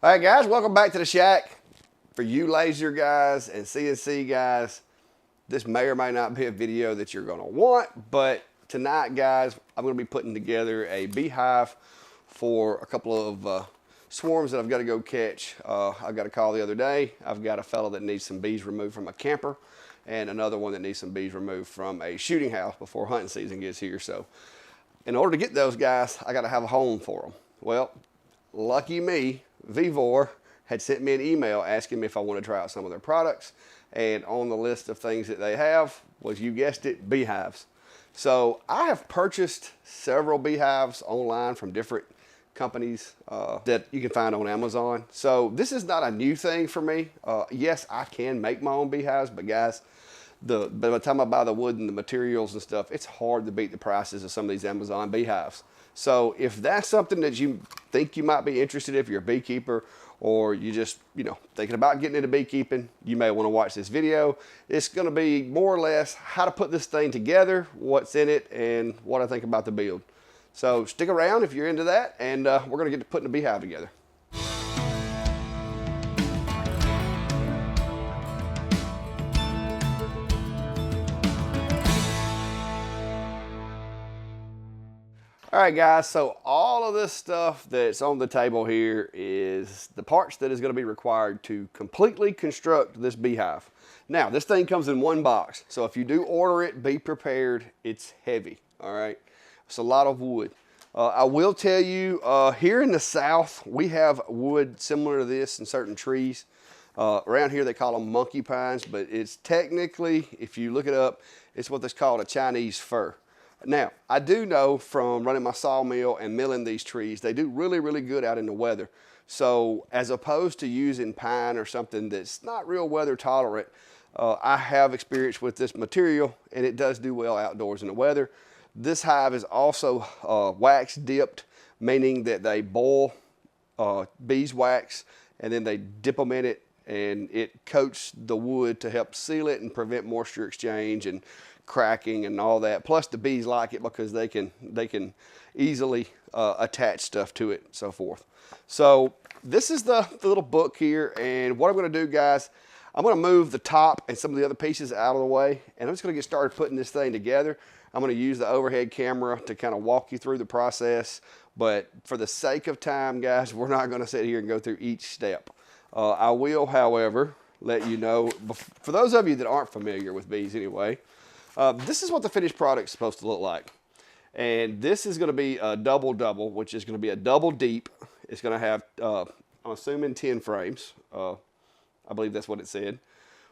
All right, guys, welcome back to the shack. For you laser guys and CNC guys, this may or may not be a video that you're going to want, but tonight, guys, I'm going to be putting together a beehive for a couple of swarms that I've got to go catch. I got a call the other day. I've got a fellow that needs some bees removed from a camper and another one that needs some bees removed from a shooting house before hunting season gets here. So in order to get those guys, I got to have a home for them. Well, lucky me, Vevor had sent me an email asking me if I want to try out some of their products. And on the list of things that they have was, you guessed it, beehives. So I have purchased several beehives online from different companies that you can find on Amazon. So this is not a new thing for me. Yes, I can make my own beehives, but guys, by the time I buy the wood and the materials and stuff, it's hard to beat the prices of some of these Amazon beehives. So if that's something that you think you might be interested in, if you're a beekeeper or you just, thinking about getting into beekeeping, you may want to watch this video. It's going to be more or less how to put this thing together, what's in it, and what I think about the build. So stick around if you're into that, and we're going to get to putting a beehive together. All right, guys, so all of this stuff that's on the table here is the parts that is going to be required to completely construct this beehive. Now, this thing comes in one box, so if you do order it, be prepared. It's heavy, all right? It's a lot of wood. I will tell you, here in the South, we have wood similar to this in certain trees. Around here, they call them monkey pines, but it's technically, if you look it up, it's what that's called a Chinese fir. Now, I do know from running my sawmill and milling these trees, they do really, really good out in the weather. So as opposed to using pine or something that's not real weather tolerant, I have experience with this material, and it does do well outdoors in the weather. This hive is also wax dipped, meaning that they boil beeswax and then they dip them in it, and it coats the wood to help seal it and prevent moisture exchange and cracking and all that. Plus the bees like it because they can easily attach stuff to it and so forth. So this is the little book here, and what I'm going to do, guys, I'm going to move the top and some of the other pieces out of the way, and I'm just going to get started putting this thing together. I'm going to use the overhead camera to kind of walk you through the process, but for the sake of time, guys, we're not going to sit here and go through each step. I will, however, let you know, for those of you that aren't familiar with bees anyway, this is what the finished product is supposed to look like. And this is going to be a double-double, which is going to be a double deep. It's going to have, I'm assuming 10 frames. I believe that's what it said.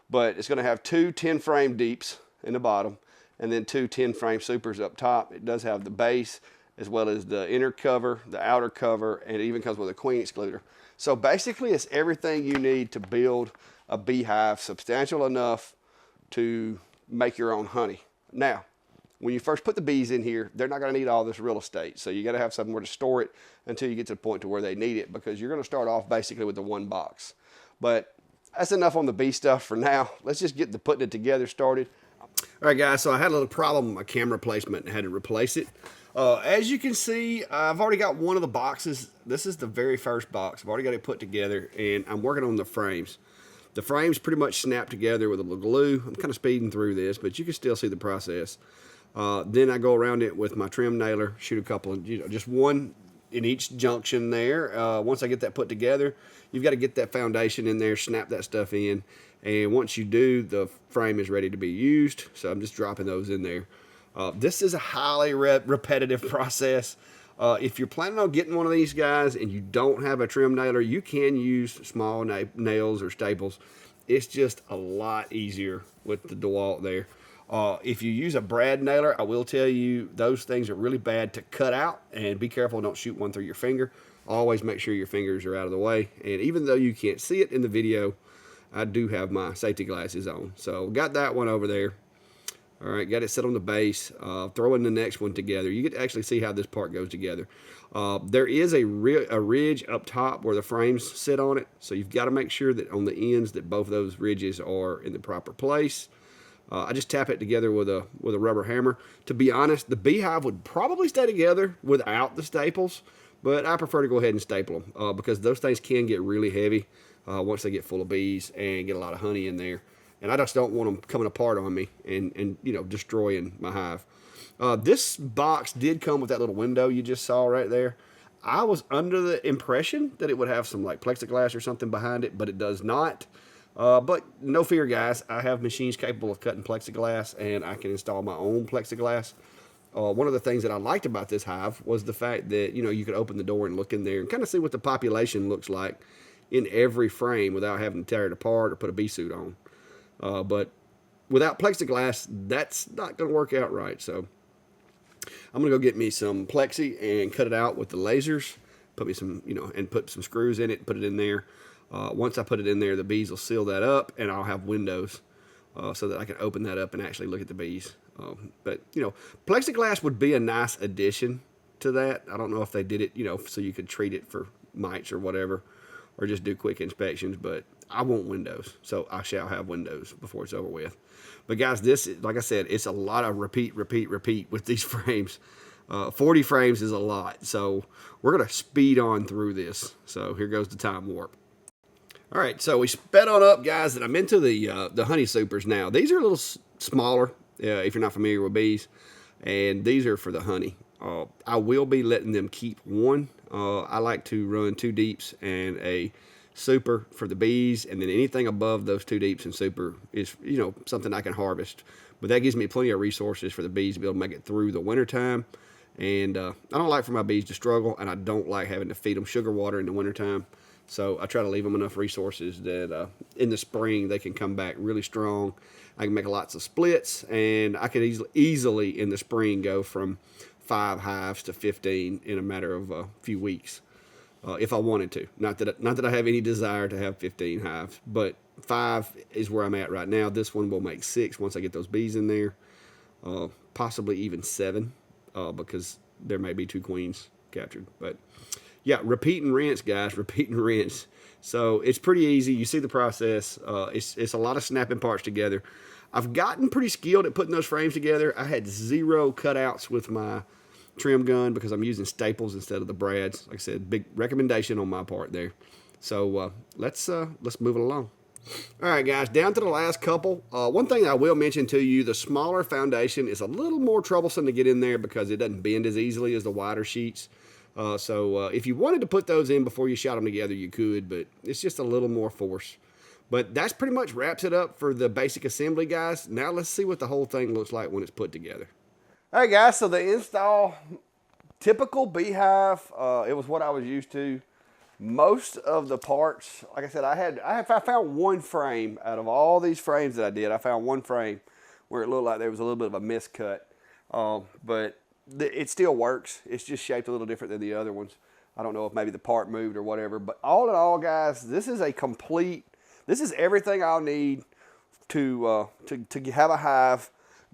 But it's going to have two 10-frame deeps in the bottom and then two 10-frame supers up top. It does have the base as well as the inner cover, the outer cover, and it even comes with a queen excluder. So basically, it's everything you need to build a beehive substantial enough to make your own honey. Now, when you first put the bees in here, they're not going to need all this real estate. So you got to have somewhere to store it until you get to the point to where they need it, because you're going to start off basically with the one box. But that's enough on the bee stuff for now. Let's just get the putting it together started. All right, guys, so I had a little problem with my camera placement and had to replace it. As you can see, I've already got one of the boxes. This is the very first box. I've already got it put together, and I'm working on the frames. The frames pretty much snap together with a little glue. I'm kind of speeding through this, but you can still see the process. Then I go around it with my trim nailer, shoot a couple of, just one in each junction there. Once I get that put together, you've got to get that foundation in there, snap that stuff in. And once you do, the frame is ready to be used. So I'm just dropping those in there. This is a highly repetitive process. If you're planning on getting one of these guys and you don't have a trim nailer, you can use small nails or staples. It's just a lot easier with the DeWalt there. If you use a brad nailer, I will tell you those things are really bad to cut out, and be careful, don't shoot one through your finger. Always make sure your fingers are out of the way. And even though you can't see it in the video, I do have my safety glasses on. So got that one over there. All right, got it set on the base. Throwing the next one together. You get to actually see how this part goes together. There is a ridge up top where the frames sit on it, so you've got to make sure that on the ends that both those ridges are in the proper place. I just tap it together with a rubber hammer. To be honest, the beehive would probably stay together without the staples, but I prefer to go ahead and staple them because those things can get really heavy once they get full of bees and get a lot of honey in there. And I just don't want them coming apart on me and you know, destroying my hive. This box did come with that little window you just saw right there. I was under the impression that it would have some like plexiglass or something behind it, but it does not. But no fear, guys. I have machines capable of cutting plexiglass, and I can install my own plexiglass. One of the things that I liked about this hive was the fact that, you know, you could open the door and look in there and kind of see what the population looks like in every frame without having to tear it apart or put a bee suit on. But without plexiglass, that's not going to work out right. So I'm going to go get me some plexi and cut it out with the lasers. Put me some, you know, and put some screws in it, put it in there. Once I put it in there, the bees will seal that up, and I'll have windows so that I can open that up and actually look at the bees. But, you know, plexiglass would be a nice addition to that. I don't know if they did it, you know, so you could treat it for mites or whatever, or just do quick inspections, but I want windows, so I shall have windows before it's over with. But guys, this, like I said, it's a lot of repeat with these frames. 40 frames is a lot, so we're going to speed on through this. So here goes the time warp. All right, so we sped on up, guys, and I'm into the honey supers now. These are a little smaller, if you're not familiar with bees, and these are for the honey. I will be letting them keep one. I like to run 2 deeps and a super for the bees, and then anything above those 2 deeps and super is, you know, something I can harvest. But that gives me plenty of resources for the bees to be able to make it through the wintertime. And I don't like for my bees to struggle, and I don't like having to feed them sugar water in the wintertime. So I try to leave them enough resources that in the spring they can come back really strong. I can make lots of splits, and I could easily in the spring go from 5 hives to 15 in a matter of a few weeks if I wanted to. Not that I have any desire to have 15 hives, but 5 is where I'm at right now. This one will make 6 once I get those bees in there, possibly even 7 because there may be 2 queens captured. But yeah, repeat and rinse, guys. Repeat and rinse. So it's pretty easy. You see the process. It's a lot of snapping parts together. I've gotten pretty skilled at putting those frames together. I had 0 cutouts with my trim gun because I'm using staples instead of the brads. Like I said, big recommendation on my part there. So let's move it along. All right, guys, down to the last couple. One thing I will mention to you, the smaller foundation is a little more troublesome to get in there because it doesn't bend as easily as the wider sheets. So if you wanted to put those in before you shot them together, you could, but it's just a little more force. But that's pretty much wraps it up for the basic assembly, guys. Now let's see what the whole thing looks like when it's put together. All right, guys, so the install, typical beehive, it was what I was used to. Most of the parts, like I said, I found one frame out of all these frames that I did. I found one frame where it looked like there was a little bit of a miscut, but it still works. It's just shaped a little different than the other ones. I don't know if maybe the part moved or whatever, but all in all, guys, this is everything I'll need to have a hive,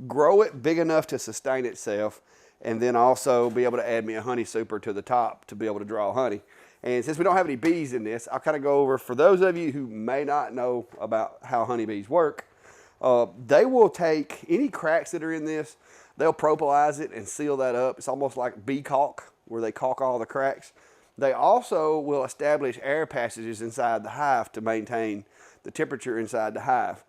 grow it big enough to sustain itself, and then also be able to add me a honey super to the top to be able to draw honey. And since we don't have any bees in this, I'll kind of go over, for those of you who may not know about how honeybees work, they will take any cracks that are in this, they'll propolis it and seal that up. It's almost like bee caulk, where they caulk all the cracks. They also will establish air passages inside the hive to maintain the temperature inside the hive.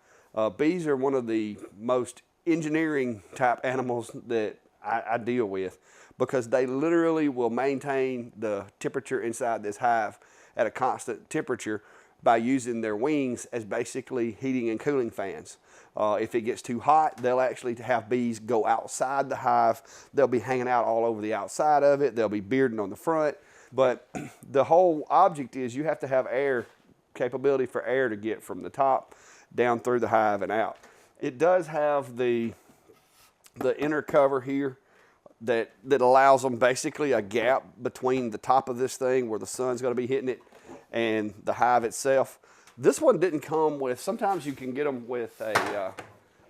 Bees are one of the most engineering type animals that I deal with, because they literally will maintain the temperature inside this hive at a constant temperature by using their wings as basically heating and cooling fans. If it gets too hot, they'll actually have bees go outside the hive. They'll be hanging out all over the outside of it. They'll be bearding on the front. But the whole object is you have to have air, capability for air to get from the top down through the hive and out. It does have the inner cover here that allows them basically a gap between the top of this thing where the sun's going to be hitting it and the hive itself. This one didn't come with, sometimes you can get them with a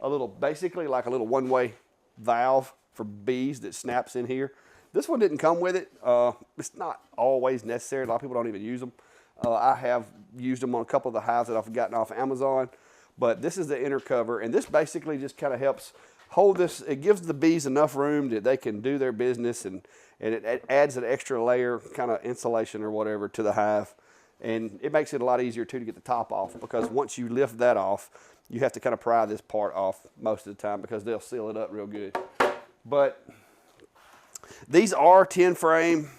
little, basically like a little one-way valve for bees that snaps in here. This one didn't come with it. It's not always necessary. A lot of people don't even use them. I have used them on a couple of the hives that I've gotten off Amazon, but this is the inner cover, and this basically just kind of helps hold this, it gives the bees enough room that they can do their business, and it adds an extra layer, kind of insulation or whatever, to the hive. And it makes it a lot easier too to get the top off, because once you lift that off, you have to kind of pry this part off most of the time because they'll seal it up real good. But these are 10 frame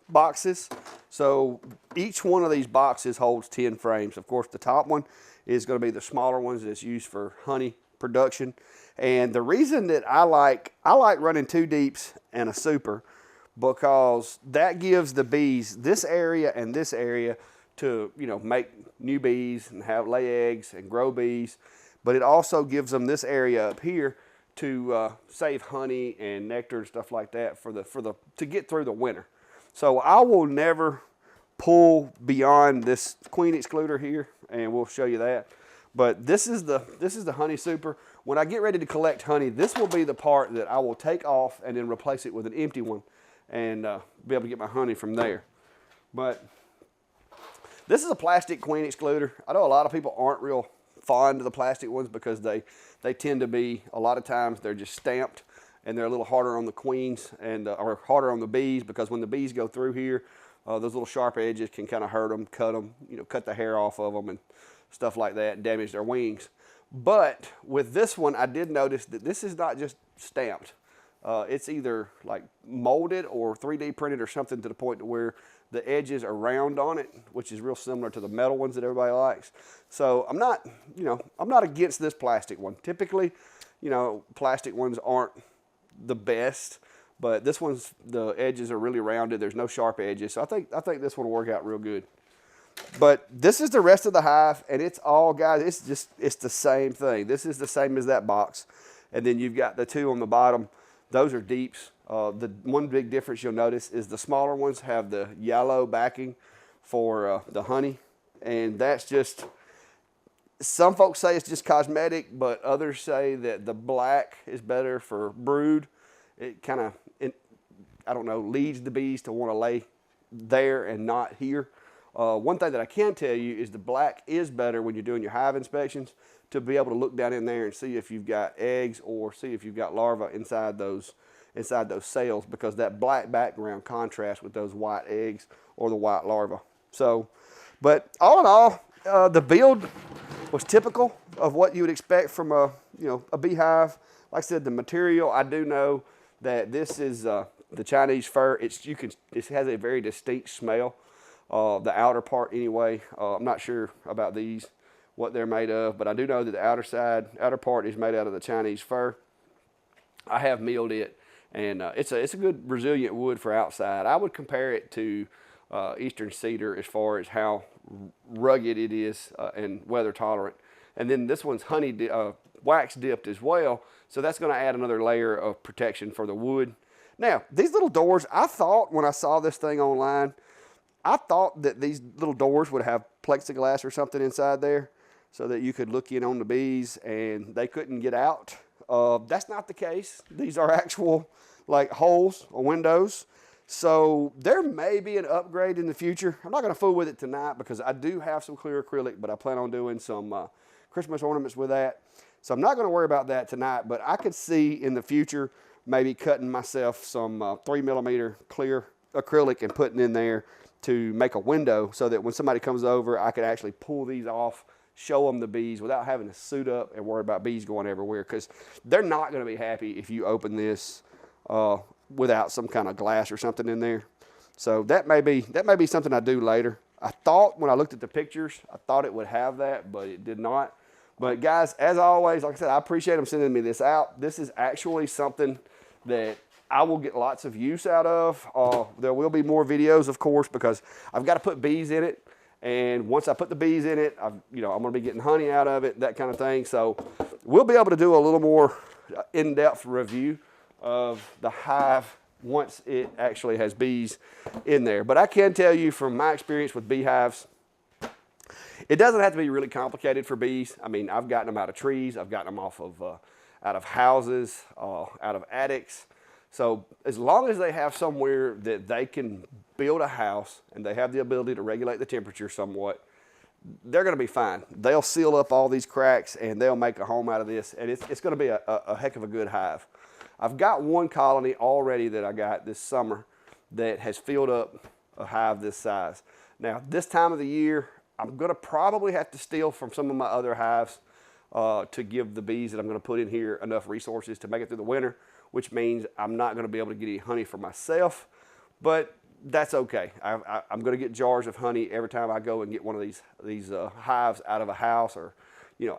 boxes. So each one of these boxes holds 10 frames. Of course, the top one is going to be the smaller ones that's used for honey production. And the reason that I like running 2 deeps and a super, because that gives the bees this area and this area to, you know, make new bees and lay eggs and grow bees. But it also gives them this area up here to save honey and nectar and stuff like that to get through the winter. So I will never pull beyond this queen excluder here, and we'll show you that. But this is the honey super. When I get ready to collect honey, this will be the part that I will take off and then replace it with an empty one, and be able to get my honey from there. But this is a plastic queen excluder. I know a lot of people aren't real fond of the plastic ones because they tend to be, a lot of times they're just stamped, and they're a little harder on the queens and or harder on the bees, because when the bees go through here, those little sharp edges can kind of hurt them, cut them, you know, cut the hair off of them and stuff like that, and damage their wings. But with this one, I did notice that this is not just stamped. It's either like molded or 3D printed or something, to the point to where the edges are round on it, which is real similar to the metal ones that everybody likes. So I'm not against this plastic one. Typically, you know, plastic ones aren't the best, but this one's, the edges are really rounded. There's no sharp edges. So I think this one will work out real good. But this is the rest of the hive, and it's all, guys, it's the same thing. This is the same as that box. And then you've got the 2 on the bottom. Those are deeps. The one big difference you'll notice is the smaller ones have the yellow backing for the honey. And that's just, some folks say it's just cosmetic, but others say that the black is better for brood. It kind of, I don't know, leads the bees to want to lay there and not here. One thing that I can tell you is the black is better when you're doing your hive inspections, to be able to look down in there and see if you've got eggs or see if you've got larvae inside those cells, because that black background contrasts with those white eggs or the white larvae. So, but all in all, the build was typical of what you would expect from a beehive. Like I said, the material, I do know that this is the Chinese fir. It has a very distinct smell. The outer part anyway. I'm not sure about these, what they're made of, but I do know that the outer part is made out of the Chinese fir. I have milled it, and it's a good resilient wood for outside. I would compare it to eastern cedar as far as how rugged it is and weather tolerant. And then this one's wax dipped as well, so that's going to add another layer of protection for the wood. Now, these little doors, I thought when I saw this thing online, I thought that these little doors would have plexiglass or something inside there so that you could look in on the bees and they couldn't get out. That's not the case. These are actual like holes or windows. So there may be an upgrade in the future. I'm not going to fool with it tonight because I do have some clear acrylic, but I plan on doing some Christmas ornaments with that. So I'm not going to worry about that tonight, but I could see in the future maybe cutting myself some 3mm clear acrylic and putting in there to make a window, so that when somebody comes over, I could actually pull these off, show them the bees without having to suit up and worry about bees going everywhere, because they're not going to be happy if you open this without some kind of glass or something in there. So that may be something I do later. I thought when I looked at the pictures, I thought it would have that, but it did not. But guys, as always, like I said, I appreciate them sending me this out. This is actually something that I will get lots of use out of. There will be more videos, of course, because I've got to put bees in it. And once I put the bees in it, I'm going to be getting honey out of it, that kind of thing. So we'll be able to do a little more in-depth review of the hive once it actually has bees in there. But I can tell you from my experience with beehives, it doesn't have to be really complicated for bees. I mean, I've gotten them out of trees. I've gotten them off of out of houses, out of attics. So as long as they have somewhere that they can build a house and they have the ability to regulate the temperature somewhat, they're going to be fine. They'll seal up all these cracks and they'll make a home out of this, and it's going to be a heck of a good hive. I've got one colony already that I got this summer that has filled up a hive this size. Now, this time of the year, I'm going to probably have to steal from some of my other hives to give the bees that I'm going to put in here enough resources to make it through the winter, which means I'm not going to be able to get any honey for myself, but that's okay. I'm going to get jars of honey every time I go and get one of these hives out of a house, or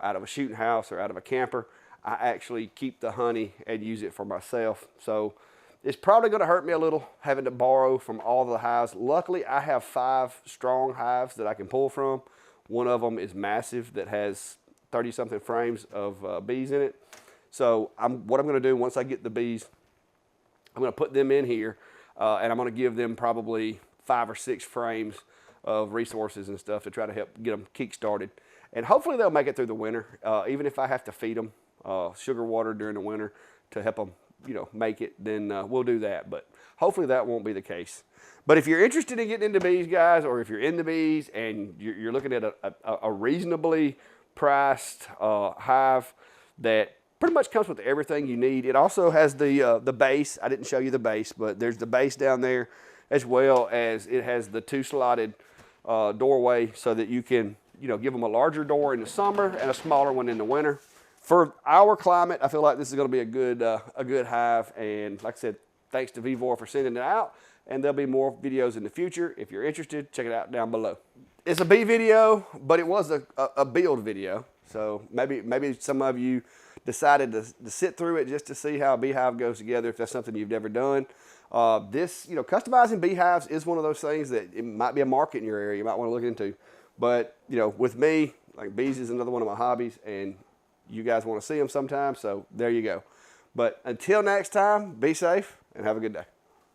out of a shooting house or out of a camper. I actually keep the honey and use it for myself. So it's probably going to hurt me a little having to borrow from all the hives. Luckily, I have 5 strong hives that I can pull from. One of them is massive that has 30-something frames of bees in it. So what I'm going to do once I get the bees, I'm going to put them in here, and I'm going to give them probably 5 or 6 frames of resources and stuff to try to help get them kick-started. And hopefully they'll make it through the winter, even if I have to feed them sugar water during the winter to help them, make it, then we'll do that. But hopefully that won't be the case. But if you're interested in getting into bees, guys, or if you're into bees and you're looking at a reasonably priced hive that pretty much comes with everything you need. It also has the base. I didn't show you the base, but there's the base down there, as well as it has the 2 slotted doorway so that you can give them a larger door in the summer and a smaller one in the winter. For our climate, I feel like this is going to be a good hive. And like I said, thanks to Vevor for sending it out. And there'll be more videos in the future. If you're interested, check it out down below. It's a bee video, but it was a build video. So maybe some of you decided to sit through it just to see how a beehive goes together, if that's something you've never done. Customizing beehives is one of those things that it might be a market in your area you might want to look into. But, with me, like, bees is another one of my hobbies, and you guys want to see them sometime, so there you go. But until next time, be safe and have a good day.